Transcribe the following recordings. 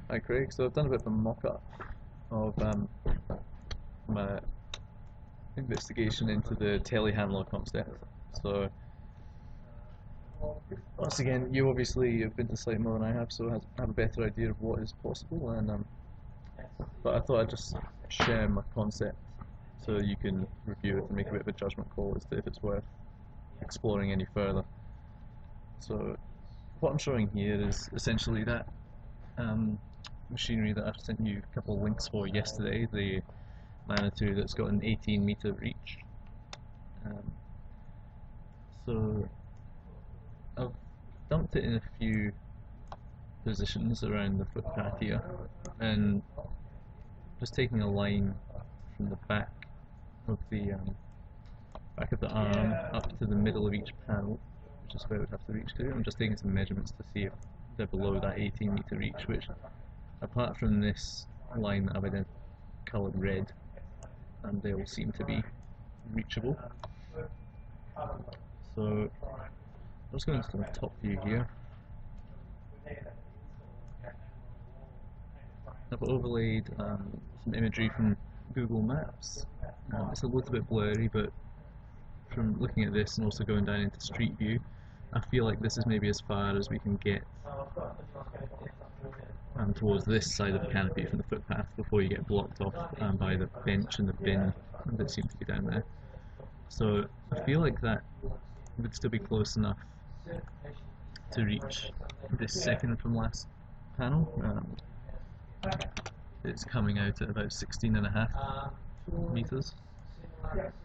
Hi Craig, so I've done a bit of a mock-up of my investigation into the telehandler concept. So once again, you obviously have been to site more than I have, so have a better idea of what is possible. But I thought I'd just share my concept so you can review it and make a bit of a judgment call as to if it's worth exploring any further. So what I'm showing here is essentially that machinery that I've sent you a couple of links for yesterday, the Manitou that's got an 18-meter reach. So I've dumped it in a few positions around the footpath here, and just taking a line from the back of the arm up to the middle of each panel, which is where it would have to reach to. I'm just taking some measurements to see if they're below that 18-meter reach, which, apart from this line that I've coloured red, and they all seem to be reachable. So let's go into the top view here. I've overlaid some imagery from Google Maps. It's a little bit blurry, but from looking at this and also going down into Street View, I feel like this is maybe as far as we can get towards this side of the canopy from the footpath before you get blocked off by the bench and the bin that seem to be down there. So I feel like that would still be close enough to reach this second from last panel. It's coming out at about 16.5 meters.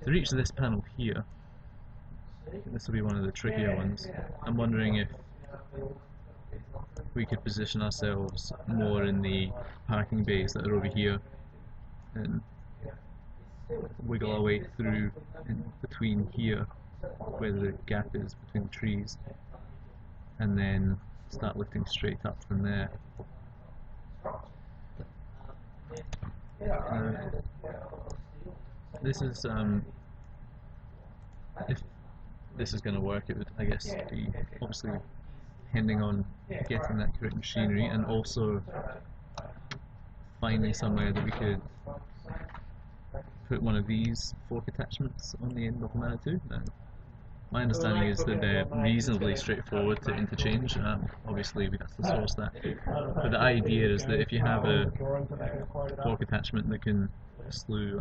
To reach this panel here, this will be one of the trickier ones. I'm wondering if we could position ourselves more in the parking bays that are over here and wiggle our way through in between here where the gap is between the trees, and then start lifting straight up from there. This is if this is going to work, it would, I guess, be obviously depending on getting that correct machinery and also finding somewhere that we could put one of these fork attachments on the end of the Manitou. My understanding is that they're reasonably straightforward to interchange. Obviously we'd have to source that, but the idea is that if you have a fork attachment that can slew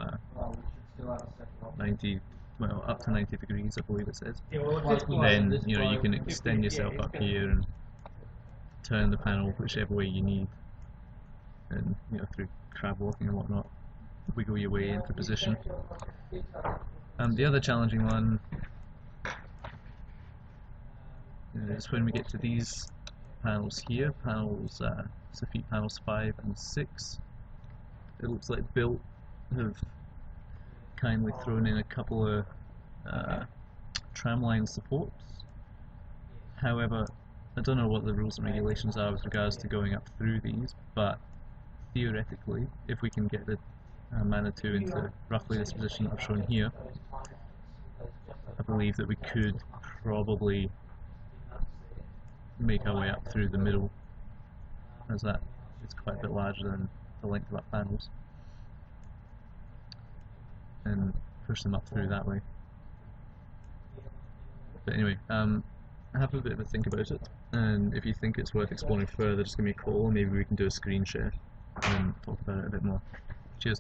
90, well, up to 90 degrees, I believe it says, then you can extend yourself up here and turn the panel whichever way you need, and through crab walking and whatnot, wiggle your way into position. The other challenging one is when we get to these panels here, so feet panels 5 and 6. It looks like Built have kindly thrown in a couple of tramline supports. However, I don't know what the rules and regulations are with regards to going up through these, but theoretically, if we can get the Manitou into roughly this position that I've shown here, I believe that we could probably make our way up through the middle, as that is quite a bit larger than the length of our panels, and push them up through that way. But anyway, have a bit of a think about it, and if you think it's worth exploring further, just give me a call and maybe we can do a screen share and talk about it a bit more. Cheers.